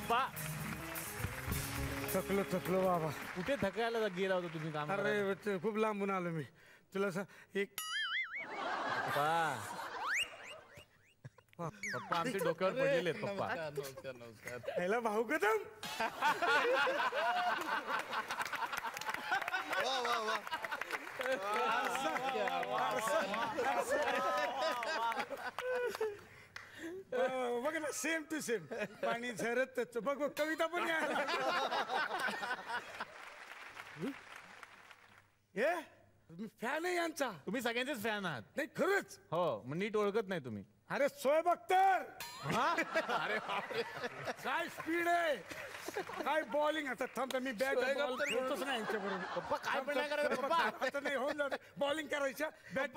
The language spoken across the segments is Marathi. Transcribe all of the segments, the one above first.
पप्पा थकलो बाबा. कुठे थकायला गेला होता तुम्ही काम अरे खूप लांबून आलो मी तुला एक पप्पा पप्पा आमच्या डोक्यावर पडलेले आहेत पप्पा. ह्याला भाऊ कदम. बघ ना सेम टू सेम पाणी झरत बघ कविता पण हे मी फॅन आहे यांचा. तुम्ही सगळ्यांचेच फॅन आहात. नाही खरंच. हो मग नीट ओळखत नाही तुम्ही. अरे शोएब अख्तर अरे काय स्पीड आहे काय बॉलिंग. आता थांब मी बॅट खेळतोच नाही यांच्याबरोबर. पप्पा काय पण नाही करायचं पप्पा. आता नाही होऊन जात बॉलिंग करायच्या बॅट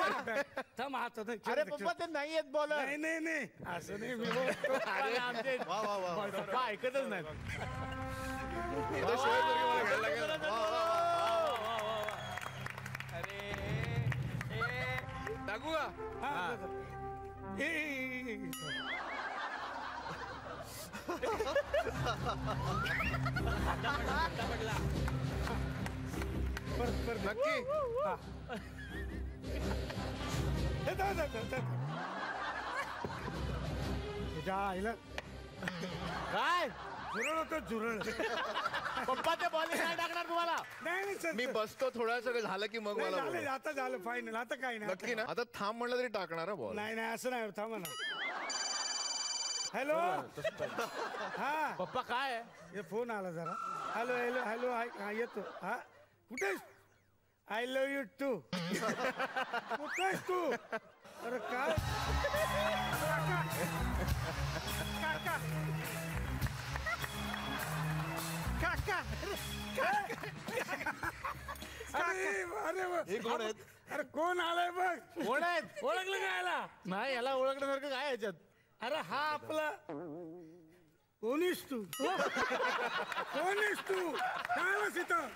थांब आता अरे पप्पा ते नाही आहेत बॉलर. नाही नाही नाही असं नाही मी बोलतो. अरे आमचे पप्पा ऐकतच नाही. टाकू का नक्की आईला काय झुरळ होतं झुरळ. पप्पा ते बॉलिंग नाही टाकणार तुम्हाला. नाही नाही सर मी बसतो थोडा सगळं झालं की मग मला झालं बोलव. आता झालं फायनल आता काय नाही. नक्की ना आता थांब म्हणलं तरी टाकणार बॉल. नाही नाही असं नाही थांबा ना. हॅलो हा पप्पा काय आहे? हे फोन आला जरा. हॅलो हॅलो हॅलो हा येतो. हा कुठेस आय लव्ह यू टू. कुठेस तू. अरे काय काका काका अरे कोण आहेत? अरे कोण आलाय बघ. कोण आहेत? ओळखलं काय आला. नाही याला ओळखण्यासारखं काय याच्यात. अरे हा आपला कोणीस तू कोणीस तू काय आलास इथं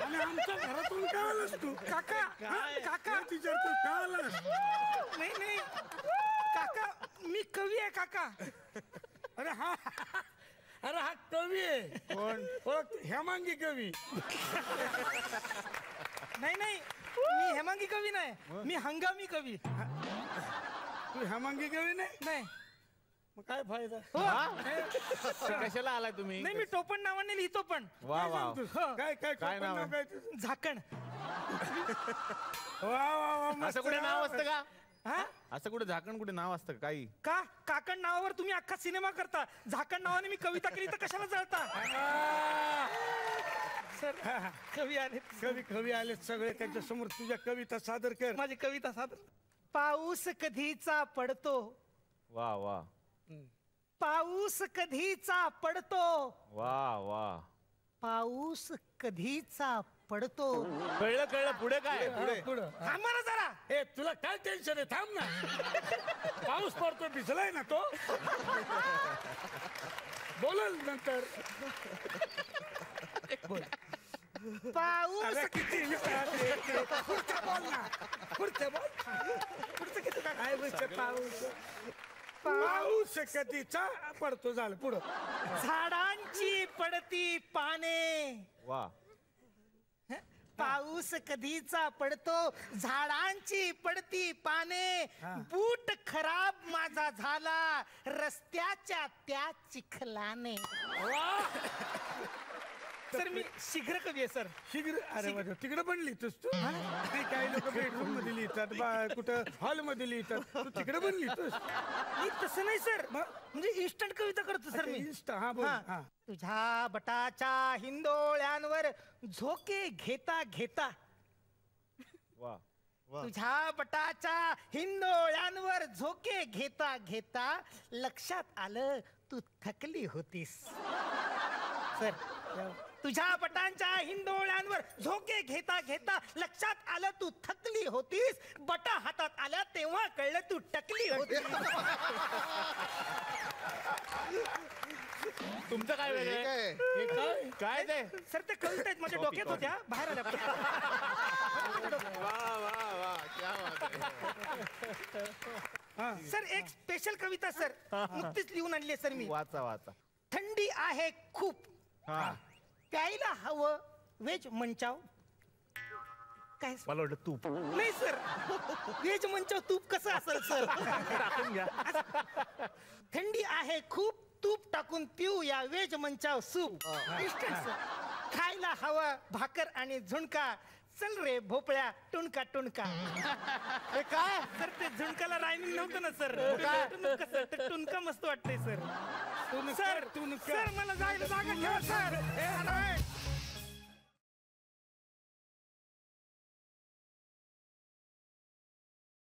आणि आमच्या घरातून काय आलास तू. काका काका टीचर तू काय आलास. नाही नाही काका मी कवी आहे काका. अरे हा अरे हा कवी आहे. कोण ओळख हेमांगी कवी. नाही नाही मी हेमांगी कवी नाही मी हंगामी कवी. तू हेमांगी कवी नाही. नाही मग काय फायदा. कशाला आलाय तुम्ही? नाही मी टोपण नावाने लिहितो पण. वा वा काय काय काय नाव आहे? काय तुझं? झाकण. वा वा वा मस्त असं कुठे नाव असतं का? हा असं कुठे झाकण कुठे नाव असतं का काही? का काकण नावावर तुम्ही अख्खा सिनेमा करता. झाकण नावाने मी कविता केली तर कशाला जळता. सर कवी आले कवी आले सगळे त्यांच्या समोर तुझ्या कविता सादर कर. माझी कविता सादर. पाऊस कधीचा पडतो. वा वा पाऊस कधीचा पडतो. वा वा पाऊस कधीचा पडतो. कळलं कळलं पुढे काय? पुढं थांबा ना जरा. ए तुला काय टेन्शन आहे थांब ना. पाऊस पडतो भिजलाय ना तो. बोलल नंतर. पाऊस अरे किती पुढचं बोल ना. पुढचं बोल. पुढचं किती काय बोलतं. पाऊस पाऊस कधीचा पडतो झालं पुढं. झाडांची पडती पाने. वा पाऊस कधीचा पडतो झाडांची पडती पाने. बूट खराब माझा झाला रस्त्याच्या त्या चिखलाने. सर मी शीघ्र कवी आहे सर. शीघ्र अरे माझ्या तिकडे पण लिहितोस तू. नाही काही लोक बेडरूम मध्ये लिहितात कुठं हॉल मध्ये लिहितात तू तिकडे पण लिहितोस. मी तसं नाही सर म्हणजे इन्स्टंट कविता करतो सर मी. हा बोल. हा तुझ्या बटाच्या हिंदोळ्यांवर झोके घेता घेता. वा तुझ्या बटाच्या हिंदोळ्यांवर झोके घेता घेता लक्षात आलं तू थकली होतीस. सर तुझ्या बटांच्या हिंदोळ्यांवर झोके घेता घेता लक्षात आलं तू थकली होतीस. बटा हातात आल्या तेव्हा कळलं तू टकली होतीस. तुमचं काय वेगळं काय ते? सर ते कविता आहेत माझ्या डोक्यात होत्या बाहेर आल्या. वा वा वा क्या बात आहे. सर एक स्पेशल कविता सर नुकतीच लिहून आणली आहे सर मी. वाचा वाचा. थंडी आहे खूप प्यायला हवं व्हेज मंचाव काय मला वाटलं तूप नाही सर व्हेज मंचाव तूप कसं असेल सर टाकून घ्या थंडी आहे खूप तूप टाकून पिऊ या veg Manchow soup instant sir. खायला हवा भाकर आणि झुणका चल रे भोपळ्या टुणका टुणका हे काय सर ते झुणकाला रायमिंग नव्हतं ना सर काय टुणका मस्त वाटतंय सर सर मला जायला जागा ठेवा सर